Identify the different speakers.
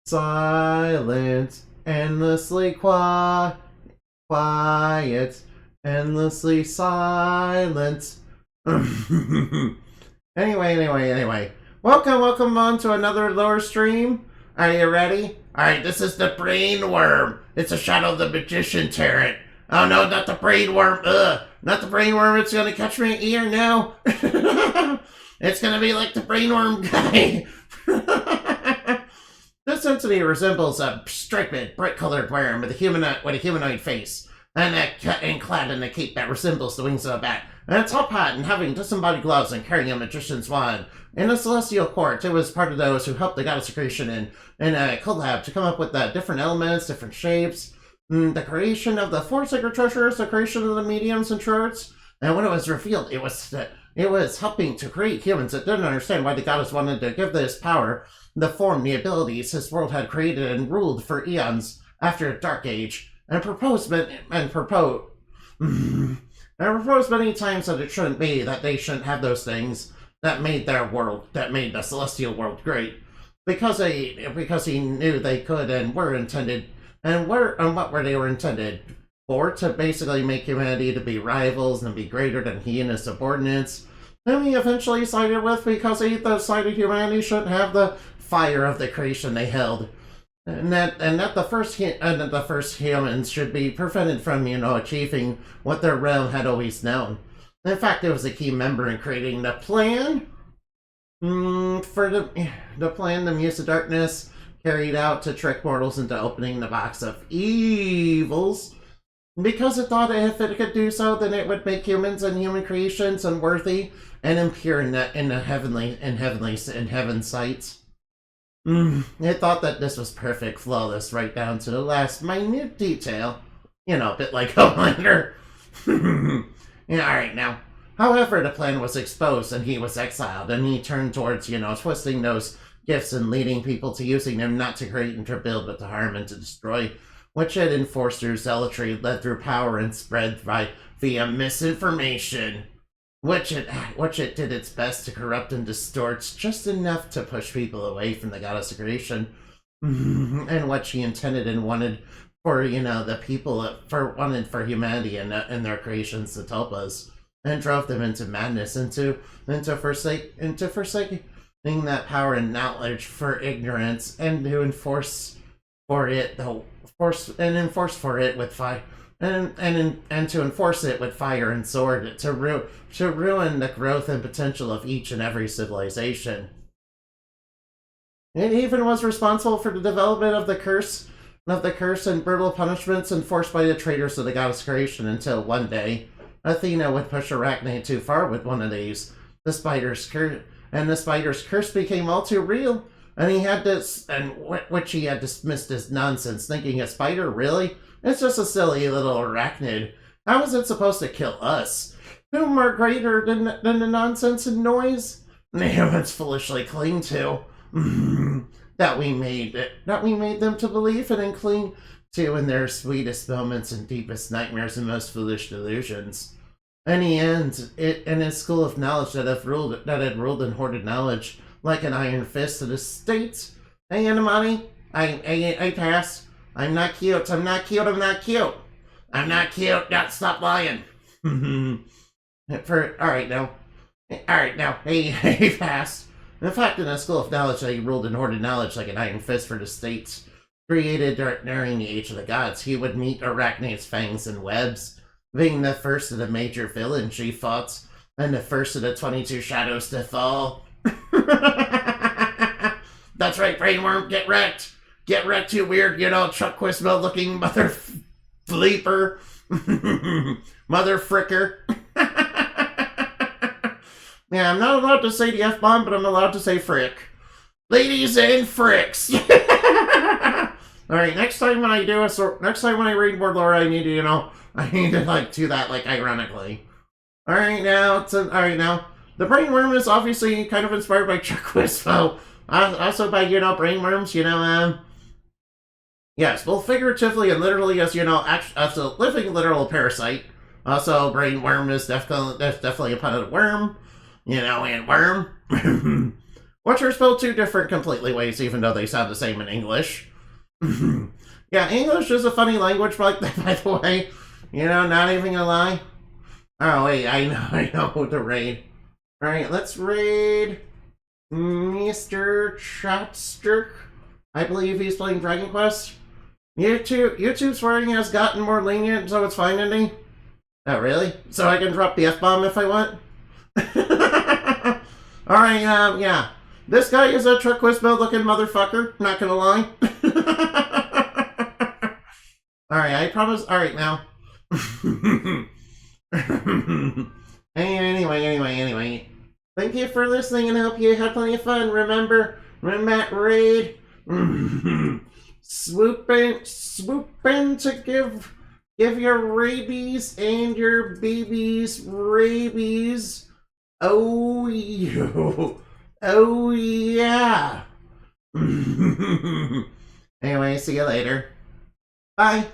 Speaker 1: Silent, endlessly quiet, endlessly silent. Anyway. Welcome on to another lore stream. Are you ready? Alright, this is the Brainwyrm. It's a Shadow of the Magician turret. Oh no, not the Brainwyrm. Not the Brainwyrm. It's gonna catch my ear now. It's gonna be like the Brainwyrm guy. This entity resembles a striped, bright-colored worm with a humanoid face, and clad in a cape that resembles the wings of a bat, and a top hat, and having disembodied gloves and carrying a magician's wand. In the celestial court, it was part of those who helped the goddess of creation in a collab to come up with different elements, different shapes, the creation of the four sacred treasures, the creation of the mediums and shorts, and when it was revealed, it was helping to create humans that didn't understand why the goddess wanted to give this power the form, the abilities his world had created and ruled for eons after a dark age, and proposed many times that it shouldn't be, that they shouldn't have those things that made their world, that made the celestial world great, because he knew they could and were intended, and what were they were intended for, to basically make humanity to be rivals and be greater than he and his subordinates. Whom he eventually sided with because he decided humanity shouldn't have the fire of the creation they held, and that the first humans should be prevented from achieving what their realm had always known. In fact, it was a key member in creating the plan for the plan the Muse of Darkness carried out to trick mortals into opening the box of evils, because it thought if it could do so, then it would make humans and human creations unworthy and impure in heaven's sight. It thought that this was perfect, flawless, right down to the last minute detail. A bit like Homelander. Alright now. However, the plan was exposed and he was exiled, and he turned towards, twisting those gifts and leading people to using them not to create and to build, but to harm and to destroy, which it enforced through zealotry, led through power, and spread via misinformation, which it did its best to corrupt and distort, just enough to push people away from the goddess of creation, and what she intended and wanted for the people, for humanity and their creations, the tulpas, and drove them into madness, into forsaking that power and knowledge for ignorance, and to enforce it with fire. And to enforce it with fire and sword, to ruin the growth and potential of each and every civilization. It even was responsible for the development of the curse and brutal punishments enforced by the traitors of the goddess creation, until one day Athena would push Arachne too far with one of these. The spider's curse became all too real, and which he had dismissed as nonsense, thinking a spider, really? It's just a silly little arachnid. How is it supposed to kill us? Whom are greater than the nonsense and noise the humans foolishly cling to? That we made them to believe in and cling to in their sweetest moments and deepest nightmares and most foolish delusions. In the end, in his school of knowledge that had ruled and hoarded knowledge like an iron fist of the state. Hey, Indumati, I pass. I'm not cute. I'm not cute. Stop lying. Alright now. Hey, pass. In fact, in a school of knowledge that he ruled and hoarded knowledge like an iron fist for the states created during the Age of the Gods, he would meet Arachne's fangs and webs, being the first of the major villains she fought, and the first of the 22 shadows to fall. That's right, Brainwyrm, get wrecked! Get wrecked, you weird, Chuck Quizmo looking mother fleeper. Mother fricker. Yeah, I'm not allowed to say the F-bomb, but I'm allowed to say frick. Ladies and fricks. Alright, next time when I read more lore, I need to, do that, ironically. Alright now, the Brainwyrm is obviously kind of inspired by Chuck Quizmo. Also by, Brainwyrms, yes, both figuratively and literally as a living literal parasite. Also, Brainwyrm is definitely a pun of worm, and worm. which are spelled two different completely ways, even though they sound the same in English. Yeah, English is a funny language, by the way. You know, not even gonna lie. Oh, wait, I know who to raid. Alright, let's raid Mr. Chopstick. I believe he's playing Dragon Quest. YouTube swearing has gotten more lenient, so it's fine ending. Oh, really? So I can drop the F-bomb if I want? Alright, yeah. This guy is a truck quiz build looking motherfucker, not gonna lie. Alright, I promise. Alright, now. Anyway. Thank you for listening and I hope you had plenty of fun. Remember that raid. Swoop in to give your rabies and your babies rabies. Oh yeah. Anyway, see you later. Bye.